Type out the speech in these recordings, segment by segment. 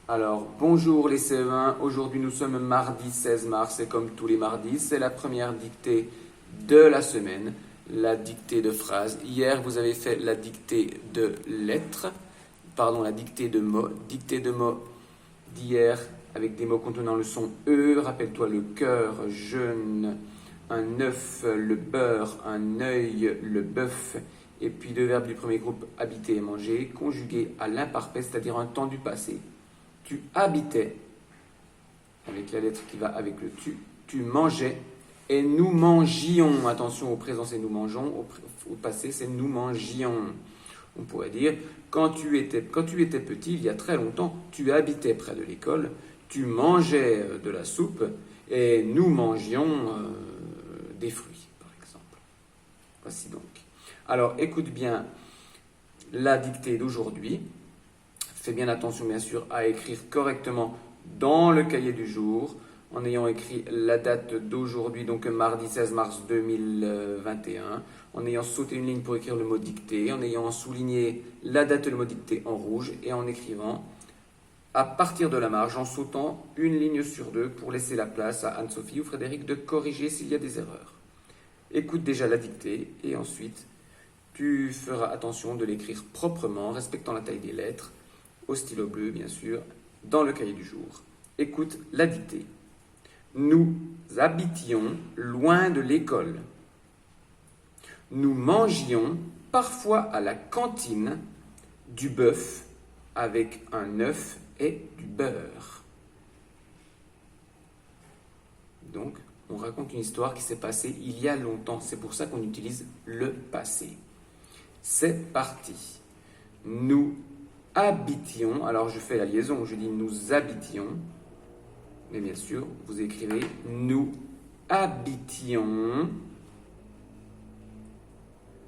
Alors, bonjour les CE1, aujourd'hui nous sommes mardi 16 mars et comme tous les mardis, c'est la première dictée de la semaine, la dictée de phrases. Hier, vous avez fait la dictée de lettres, la dictée de mots d'hier avec des mots contenant le son E. Rappelle-toi le cœur, jeûne, un œuf, le beurre, un œil, le bœuf. Et puis deux verbes du premier groupe, habiter et manger, conjugués à l'imparfait, c'est-à-dire un temps du passé. Tu habitais, avec la lettre qui va avec le tu mangeais, et nous mangions. Attention, au présent c'est nous mangeons, au passé c'est nous mangions. On pourrait dire, quand tu étais petit, il y a très longtemps, tu habitais près de l'école, tu mangeais de la soupe, et nous mangions des fruits, par exemple. Voici donc. Alors, écoute bien la dictée d'aujourd'hui. Fais bien attention, bien sûr, à écrire correctement dans le cahier du jour, en ayant écrit la date d'aujourd'hui, donc mardi 16 mars 2021, en ayant sauté une ligne pour écrire le mot dicté, en ayant souligné la date et le mot dicté en rouge, et en écrivant à partir de la marge, en sautant une ligne sur deux pour laisser la place à Anne-Sophie ou Frédéric de corriger s'il y a des erreurs. Écoute déjà la dictée, et ensuite, tu feras attention de l'écrire proprement, respectant la taille des lettres, au stylo bleu, bien sûr, dans le cahier du jour. Écoute la dictée. Nous habitions loin de l'école. Nous mangions parfois à la cantine du bœuf avec un œuf et du beurre. Donc, on raconte une histoire qui s'est passée il y a longtemps. C'est pour ça qu'on utilise le passé. C'est parti. Nous habitions, alors je fais la liaison, je dis nous habitions, mais bien sûr, vous écrivez nous habitions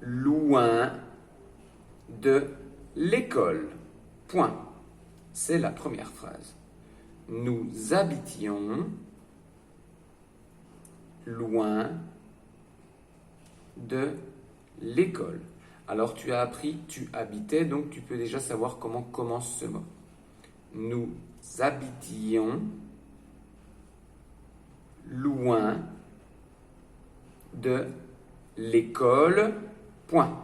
loin de l'école. Point. C'est la première phrase. Nous habitions loin de l'école. Alors tu as appris, tu habitais, donc tu peux déjà savoir comment commence ce mot. Nous habitions loin de l'école. Point.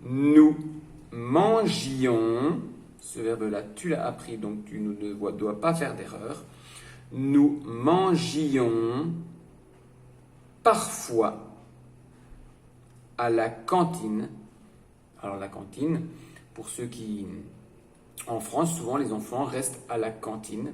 Nous mangions, ce verbe-là, tu l'as appris, donc tu ne dois pas faire d'erreur. Nous mangions parfois à la cantine. Alors la cantine, pour ceux qui... En France, souvent les enfants restent à la cantine,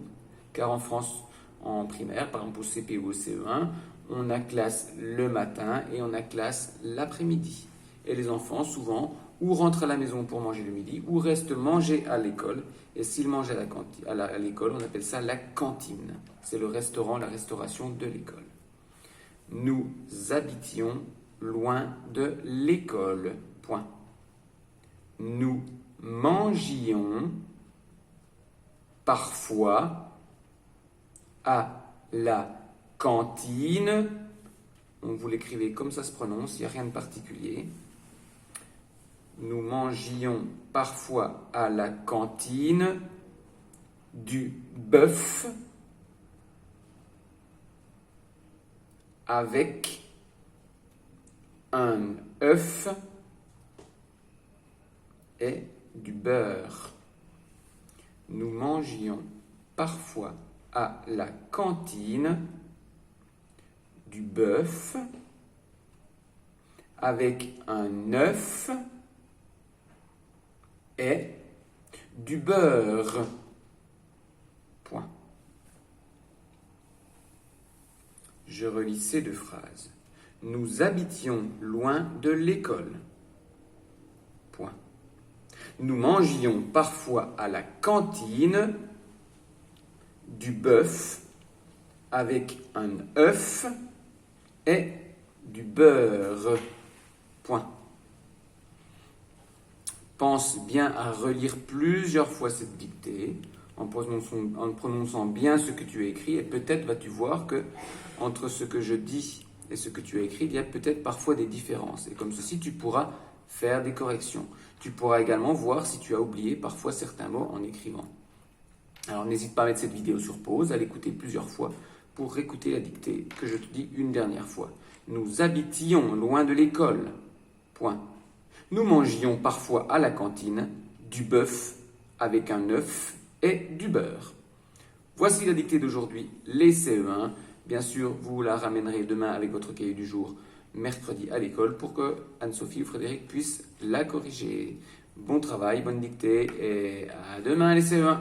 car en France, en primaire, par exemple au CP ou au CE1, on a classe le matin et on a classe l'après-midi. Et les enfants, souvent, ou rentrent à la maison pour manger le midi, ou restent manger à l'école. Et s'ils mangent à l'école, on appelle ça la cantine. C'est le restaurant, la restauration de l'école. Nous habitions loin de l'école. Point. Nous mangions parfois à la cantine. Vous l'écrivez comme ça se prononce, il n'y a rien de particulier. Nous mangions parfois à la cantine du bœuf avec un œuf et du beurre. Nous mangions parfois à la cantine du bœuf avec un œuf et du beurre. Point. Je relis ces deux phrases. Nous habitions loin de l'école. Point. Nous mangions parfois à la cantine du bœuf avec un œuf et du beurre. Point. Pense bien à relire plusieurs fois cette dictée en prononçant bien ce que tu as écrit, et peut-être vas-tu voir que entre ce que je dis et ce que tu as écrit, il y a peut-être parfois des différences. Et comme ceci, tu pourras faire des corrections. Tu pourras également voir si tu as oublié parfois certains mots en écrivant. Alors n'hésite pas à mettre cette vidéo sur pause, à l'écouter plusieurs fois pour écouter la dictée que je te dis une dernière fois. Nous habitions loin de l'école. Point. Nous mangions parfois à la cantine du bœuf avec un œuf et du beurre. Voici la dictée d'aujourd'hui, les CE1. Bien sûr, vous la ramènerez demain avec votre cahier du jour, mercredi à l'école, pour que Anne-Sophie ou Frédéric puissent la corriger. Bon travail, bonne dictée et à demain les CE1.